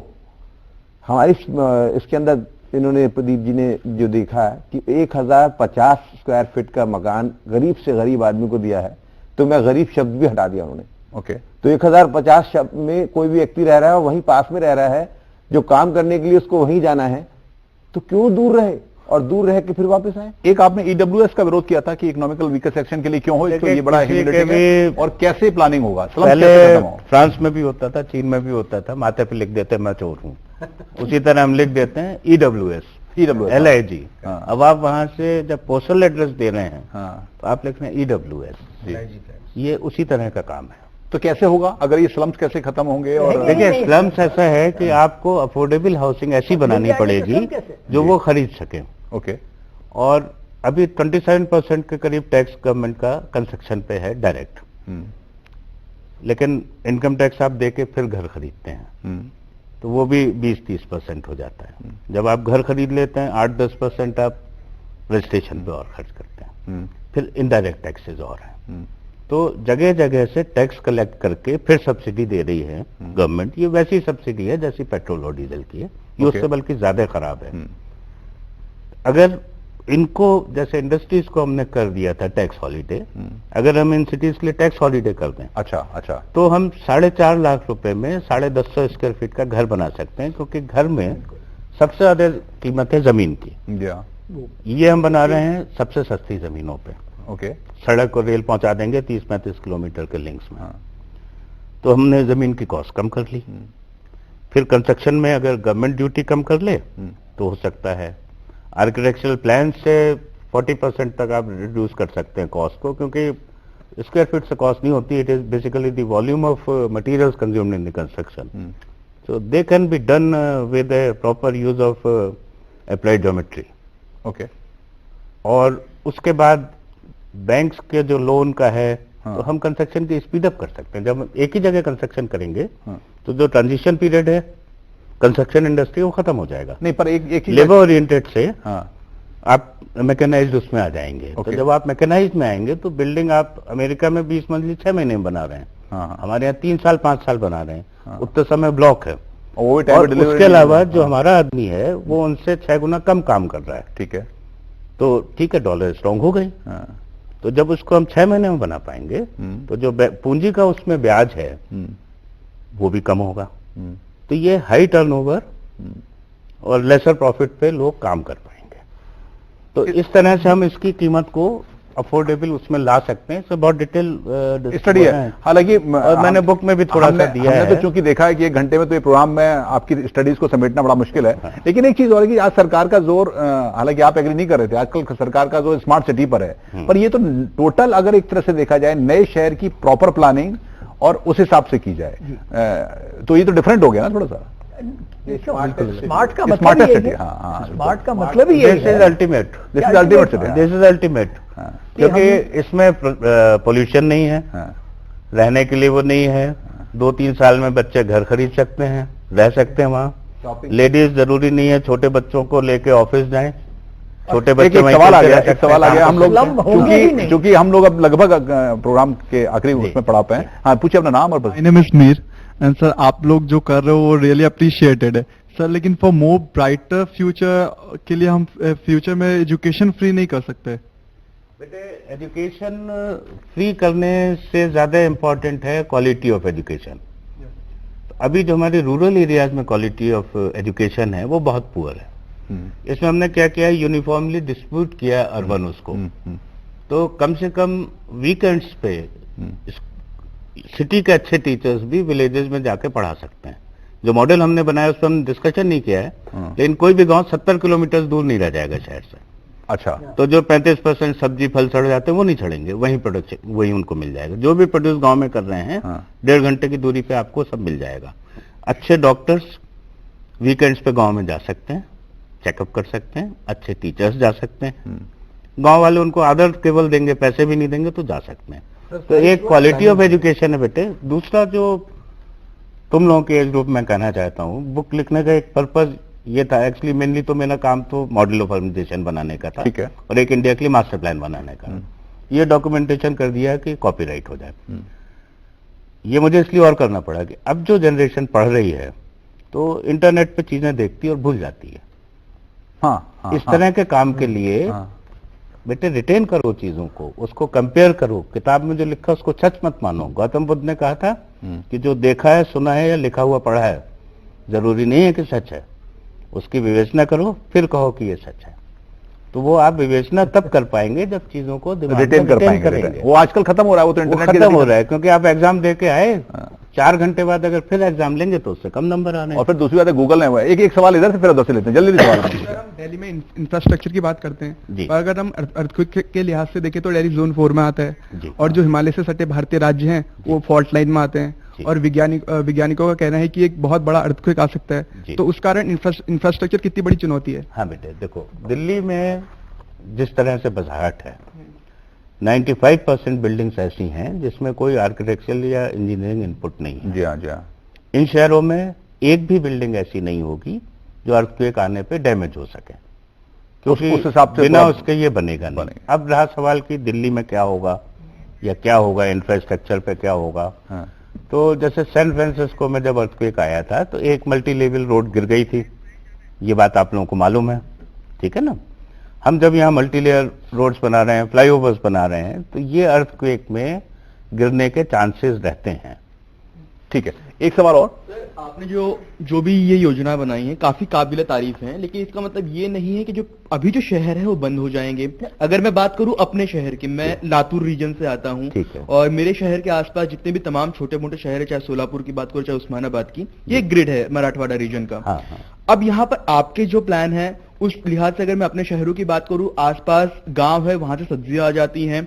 हमारी इसके अंदर इन्होंने, प्रदीप जी ने जो देखा कि 1050 स्क्वायर फीट का मकान गरीब से गरीब आदमी को दिया है, तो मैं गरीब शब्द भी हटा दिया उन्होंने। ओके, तो 1050 शब्द में कोई भी व्यक्ति रह रहा है, वहीं पास में रह रहा है, जो काम करने के लिए उसको वहीं जाना है, तो क्यों दूर रहे, और दूर रह के फिर वापस आए। एक आपने ईडब्ल्यूएस का विरोध किया था कि इकोनॉमिकल वीकर सेक्शन के लिए क्यों हो, तो ये बड़ा है, और कैसे प्लानिंग होगा? पहले फ्रांस में भी होता था, चीन में भी होता था, माथे पे लिख देते मैं चोर हूं, उसी तरह हम लिख देते हैं ईडब्ल्यूएस, LIG। अब आप वहां से जब पोस्टल एड्रेस दे रहे हैं तो आप लिख रहे हैं EWS, ये उसी तरह का काम है। तो कैसे होगा अगर ये स्लम्स कैसे खत्म होंगे? और देखिए स्लम्स ऐसा है कि आपको अफोर्डेबल हाउसिंग ऐसी बनानी पड़ेगी जो वो खरीद सके। ओके, और अभी 27% के करीब टैक्स गवर्नमेंट का कंस्ट्रक्शन पे है डायरेक्ट, लेकिन इनकम टैक्स आप देके फिर घर खरीदते हैं तो वो भी 20-30% हो जाता है। जब आप घर खरीद लेते हैं 8-10% आप रजिस्ट्रेशन पे और खर्च करते हैं, फिर इनडायरेक्ट टैक्सेस और हैं। तो जगह जगह से टैक्स कलेक्ट करके फिर सब्सिडी दे रही है गवर्नमेंट। ये वैसी सब्सिडी है जैसी पेट्रोल और डीजल की है, ये उससे बल्कि ज्यादा खराब है। अगर इनको जैसे इंडस्ट्रीज को हमने कर दिया था टैक्स हॉलीडे, अगर हम इन सिटीज के लिए टैक्स हॉलीडे कर दें, अच्छा, तो हम 4.5 लाख रुपए में 150 स्क्वायर फीट का घर बना सकते हैं, क्योंकि घर में सबसे ज्यादा कीमत है जमीन की। ये हम बना रहे हैं सबसे सस्ती जमीनों पे। ओके, सड़क और रेल पहुंचा देंगे 30-35 किलोमीटर के लिंक्स में। तो हमने जमीन की कॉस्ट कम कर ली। फिर कंस्ट्रक्शन में अगर गवर्नमेंट ड्यूटी कम कर ले तो हो सकता है। आर्किटेक्चरल प्लान से 40% तक आप रिड्यूस कर सकते हैं कॉस्ट को, क्योंकि स्क्वायर फीट से कॉस्ट नहीं होती, it is basically the volume of materials consumed in the construction. So they can be done with A proper use of applied geometry. Okay, और उसके बाद बैंक्स के जो लोन का है तो हम कंस्ट्रक्शन की स्पीड अप कर सकते हैं। जब एक ही जगह कंस्ट्रक्शन करेंगे तो जो ट्रांजिशन पीरियड है कंस्ट्रक्शन इंडस्ट्री वो खत्म हो जाएगा। नहीं, पर एक ही लेबर ओरिएंटेड से आप मैकेनाइज्ड उसमें आ जाएंगे। तो जब आप मैकेनाइज्ड में आएंगे तो बिल्डिंग आप अमेरिका में 20 मंजिली 6 महीने में बना रहे हैं, हमारे यहाँ 3 साल 5 साल बना रहे हैं। उतने समय ब्लॉक है। और उसके अलावा जो हमारा आदमी है वो उनसे 6 गुना कम काम कर रहा है। ठीक है, तो ठीक है, डॉलर स्ट्रांग हो गई। तो जब उसको हम 6 महीने में बना पाएंगे तो जो पूंजी का उसमें ब्याज है वो भी कम होगा। तो ये हाई टर्नओवर और लेसर प्रॉफिट पे लोग काम कर पाएंगे। तो इस तरह से हम इसकी कीमत को अफोर्डेबल उसमें ला सकते हैं। इससे बहुत डिटेल स्टडी है। हालांकि मैंने बुक में भी थोड़ा सा दिया है। तो चूंकि देखा है कि 1 घंटे में तो ये प्रोग्राम में आपकी स्टडीज को समेटना बड़ा मुश्किल है। लेकिन एक चीज और है कि आज सरकार का जोर, हालांकि आप एग्री नहीं कर रहे थे, आजकल सरकार का जोर स्मार्ट सिटी पर है। पर ये तो टोटल अगर एक तरह से देखा जाए नए शहर की प्रॉपर प्लानिंग और उस हिसाब से की जाए तो ये तो डिफरेंट हो गया ना थोड़ा सा। स्मार्ट का मतलब ही है। स्मार्ट का मतलब ही this is ultimate, this is ultimate, क्योंकि इसमें पोल्यूशन नहीं है, रहने के लिए वो नहीं है। 2-3 साल में बच्चे घर खरीद सकते हैं, रह सकते हैं वहाँ। लेडीज जरूरी नहीं है छोटे बच्चों को लेके ऑफिस जाएं। छोटे बच्चे एक सवाल आ गया हम लोग, क्योंकि हम लोग अब लगभग प्रोग्राम के आखिरी उसमें पड़ा पे हैं। हाँ, पूछिए अपना नाम और बस। My name is Mir and sir आप लोग जो कर रहे हो वो रियली अप्रिशिएटेड है सर, लेकिन फॉर मोर ब्राइटर फ्यूचर के लिए हम फ्यूचर में एजुकेशन फ्री नहीं कर सकते। बेटे एजुकेशन फ्री करने से ज्यादा इम्पोर्टेंट है क्वालिटी ऑफ एजुकेशन। अभी जो हमारे रूरल एरियाज में क्वालिटी ऑफ एजुकेशन है वो बहुत पुअर है। इसमें हमने क्या किया, यूनिफॉर्मली डिस्ट्रीब्यूट किया अर्बन उसको। तो कम से कम वीकेंड्स पे सिटी के अच्छे टीचर्स भी विलेजेस में जाके पढ़ा सकते हैं। जो मॉडल हमने बनाया उस पर हम डिस्कशन नहीं किया है, लेकिन कोई भी गांव 70 किलोमीटर दूर नहीं रह जाएगा शहर से। अच्छा, तो जो 35% सब्जी फल सड़ जाते हैं वो नहीं सड़ेंगे, वहीं प्रोडक्शन वही उनको मिल जाएगा। जो भी प्रोड्यूस गांव में कर रहे हैं 1.5 घंटे की दूरी पे आपको सब मिल जाएगा। अच्छे डॉक्टर्स वीकेंड्स पे गांव में जा सकते हैं, चेकअप कर सकते हैं, अच्छे टीचर्स जा सकते हैं। गांव वाले उनको आदर केवल देंगे, पैसे भी नहीं देंगे तो जा सकते हैं। तो एक क्वालिटी ऑफ एजुकेशन है बेटे। दूसरा जो तुम लोगों के एज ग्रुप में कहना चाहता हूँ, बुक लिखने का एक पर्पज ये था एक्चुअली, मेनली तो मेरा काम तो मॉडल ऑफ ऑर्गेनाइजेशन बनाने का था। ठीक है। और एक इंडिया के लिए मास्टर प्लान बनाने का। ये डॉक्यूमेंटेशन कर दिया कि कॉपीराइट हो जाए। ये मुझे इसलिए और करना पड़ा कि अब जो जनरेशन पढ़ रही है तो इंटरनेट पे चीजें देखती है और भूल जाती है। इस तरह के काम के लिए बेटे रिटेन करो चीजों को, उसको कंपेयर करो। किताब में जो लिखा उसको सच मत मानो। गौतम बुद्ध ने कहा था कि जो देखा है, सुना है या लिखा हुआ पढ़ा है जरूरी नहीं है कि सच है। उसकी विवेचना करो फिर कहो कि ये सच है। तो वो आप विवेचना तब कर पाएंगे जब चीजों को रिटेन कर पाएंगे। वो आजकल खत्म हो रहा है, वो तो इंटरनेट खत्म हो रहा है, क्योंकि आप एग्जाम दे के आए 4 घंटे बाद अगर फिर एग्जाम लेंगे तो उससे कम नंबर आने। और फिर दूसरी बात है गूगल ने एक सवाल इधर से फिर उधर से लेते हैं, जल्दी सवाल। दिल्ली में इंफ्रास्ट्रक्चर की बात करते हैं, पर अगर हम अर्थक्वेक के लिहाज से देखें तो दिल्ली जोन 4 में आता है, और जो हिमालय से सटे भारतीय राज्य हैं वो फॉल्ट लाइन में आते हैं। और वैज्ञानिकों का कहना है कि एक बहुत बड़ा अर्थक्वेक आ सकता है। तो उस कारण इंफ्रास्ट्रक्चर कितनी बड़ी चुनौती है। हाँ बेटे देखो, दिल्ली में जिस तरह से बसाहट है, 95% बिल्डिंग्स ऐसी हैं जिसमें कोई आर्किटेक्चरल या इंजीनियरिंग इनपुट नहीं है। जी हाँ, जी हाँ। इन शहरों में एक भी बिल्डिंग ऐसी नहीं होगी जो अर्थक्वेक आने पे डैमेज हो सके, क्योंकि उस हिसाब से बिना उसके ये बनेगा नहीं। अब रहा सवाल कि दिल्ली में क्या होगा या क्या होगा, इंफ्रास्ट्रक्चर पे क्या होगा। तो जैसे सैन फ्रांसिस्को में जब अर्थक्वेक आया था तो एक मल्टी लेवल रोड गिर गई थी, ये बात आप लोगों को मालूम है, ठीक है ना। हम जब यहाँ मल्टी लेयर रोड्स बना रहे हैं, फ्लाईओवर्स बना रहे हैं, तो ये अर्थक्वेक में गिरने के चांसेस रहते हैं। ठीक है, एक सवाल और। आपने जो भी ये योजना बनाई है काफी काबिल तारीफ है, लेकिन इसका मतलब ये नहीं है कि जो अभी जो शहर है वो बंद हो जाएंगे। अगर मैं बात करूं अपने शहर की, मैं लातूर रीजन से आता हूं, और मेरे शहर के आसपास जितने भी तमाम छोटे मोटे शहर है, चाहे सोलापुर की बात करो चाहे उस्मानाबाद की, ये ग्रिड है मराठवाड़ा रीजन का। अब यहाँ पर आपके जो प्लान है उस लिहाज से अगर मैं अपने शहरों की बात करूं, आसपास गांव है, वहां से सब्जियां आ जाती हैं,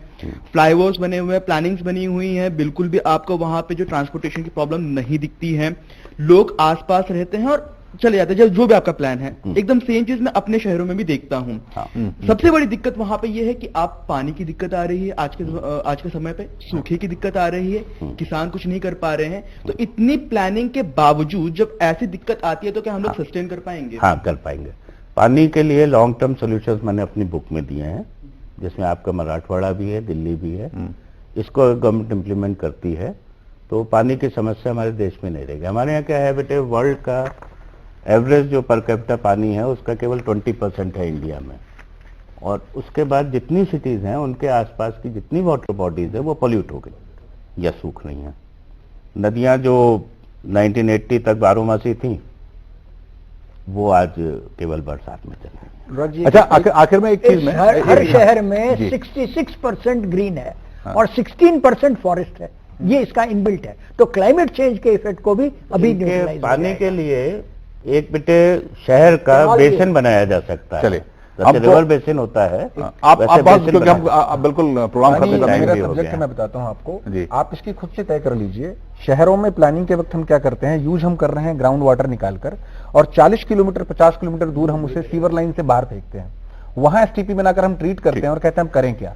फ्लाईओवर्स बने हुए हैं, प्लानिंग्स बनी हुई हैं, बिल्कुल भी आपको वहां पे जो ट्रांसपोर्टेशन की प्रॉब्लम नहीं दिखती है। लोग आसपास रहते हैं और चले जाते हैं। जो भी आपका प्लान है, एकदम सेम चीज मैं अपने शहरों में भी देखता हूँ। सबसे बड़ी दिक्कत वहां पे ये है कि आप पानी की दिक्कत आ रही है, आज के समय पे सूखे की दिक्कत आ रही है, किसान कुछ नहीं कर पा रहे हैं। तो इतनी प्लानिंग के बावजूद जब ऐसी दिक्कत आती है तो क्या हम लोग सस्टेन कर पाएंगे? हाँ, कर पाएंगे। पानी के लिए लॉन्ग टर्म सॉल्यूशंस मैंने अपनी बुक में दिए हैं, जिसमें आपका मराठवाड़ा भी है, दिल्ली भी है। इसको गवर्नमेंट इंप्लीमेंट करती है तो पानी की समस्या हमारे देश में नहीं रहेगी। हमारे यहाँ क्या है बेटे, वर्ल्ड का एवरेज जो पर कैपिटा पानी है उसका केवल 20% है इंडिया में, और उसके बाद जितनी सिटीज हैं उनके आसपास की जितनी वाटर बॉडीज है वो पोल्यूट हो गई या सूख रही हैं। नदियां जो 1980 तक बारहमासी थी वो आज केवल बरसात में चल रही है। अच्छा, आखिर में एक चीज में हर शहर में 66% ग्रीन है और 16% फॉरेस्ट है, ये इसका इनबिल्ट है। तो क्लाइमेट चेंज के इफेक्ट को भी अभी पानी के लिए एक बेटे शहर का बेसिन बनाया जा सकता है। चले रिवर बेसिन होता है। आप क्योंकि हम बिल्कुल प्रोग्राम खत्म करने मेरा सब्जेक्ट मैं बताता हूं आपको, आप इसकी खुद से तय कर लीजिए। शहरों में प्लानिंग के वक्त हम क्या करते हैं, यूज हम कर रहे हैं ग्राउंड वाटर निकालकर, और 40 किलोमीटर 50 किलोमीटर दूर हम उसे सीवर लाइन से बाहर फेंकते हैं। वहां एसटीपी बनाकर हम ट्रीट करते हैं और कहते हैं हम करें क्या।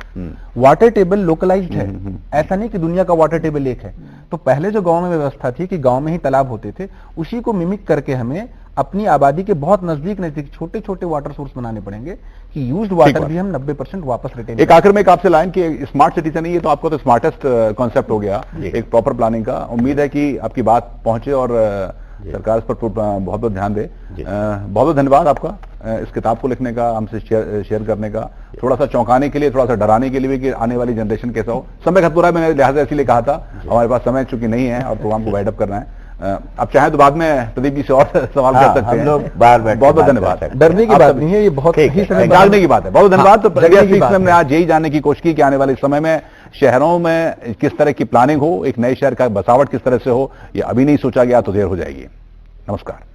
वाटर टेबल लोकलाइज्ड है, ऐसा नहीं कि दुनिया का वाटर टेबल एक है। तो पहले जो गांव में व्यवस्था थी कि गांव में ही तालाब होते थे, उसी को मिमिक करके हमें अपनी आबादी के बहुत नजदीक छोटे छोटे वाटर सोर्स बनाने पड़ेंगे कि यूज्ड वाटर भी हम 90% वापस रिटेन। एक आखिर में एक आपसे लाइन कि स्मार्ट सिटी से नहीं, ये तो आपका तो स्मार्टेस्ट कॉन्सेप्ट हो गया एक प्रॉपर प्लानिंग का। उम्मीद है कि आपकी बात पहुंचे और सरकार इस पर बहुत बहुत ध्यान दे। बहुत बहुत धन्यवाद आपका इस किताब को लिखने का, हमसे शेयर करने का, थोड़ा सा चौंकाने के लिए, थोड़ा सा डराने के लिए भी कि आने वाली जनरेशन कैसा हो। समय खत्म हो रहा है, मैंने लिहाजा इसीलिए कहा था, हमारे पास समय चूंकि नहीं है और प्रोग्राम को वाइड अप करना है। अब चाहे तो बाद में प्रदीप जी से और सवाल कर सकते हैं। लोग बार बहुत बहुत धन्यवाद। डरने की बात नहीं है, ये बहुत ही समय जागने की बात है। बहुत धन्यवाद। तो हमने आज यही जानने की कोशिश की कि आने वाले समय में शहरों में किस तरह की प्लानिंग हो, एक नए शहर का बसावट किस तरह से हो, ये अभी नहीं सोचा गया तो देर हो जाएगी। नमस्कार।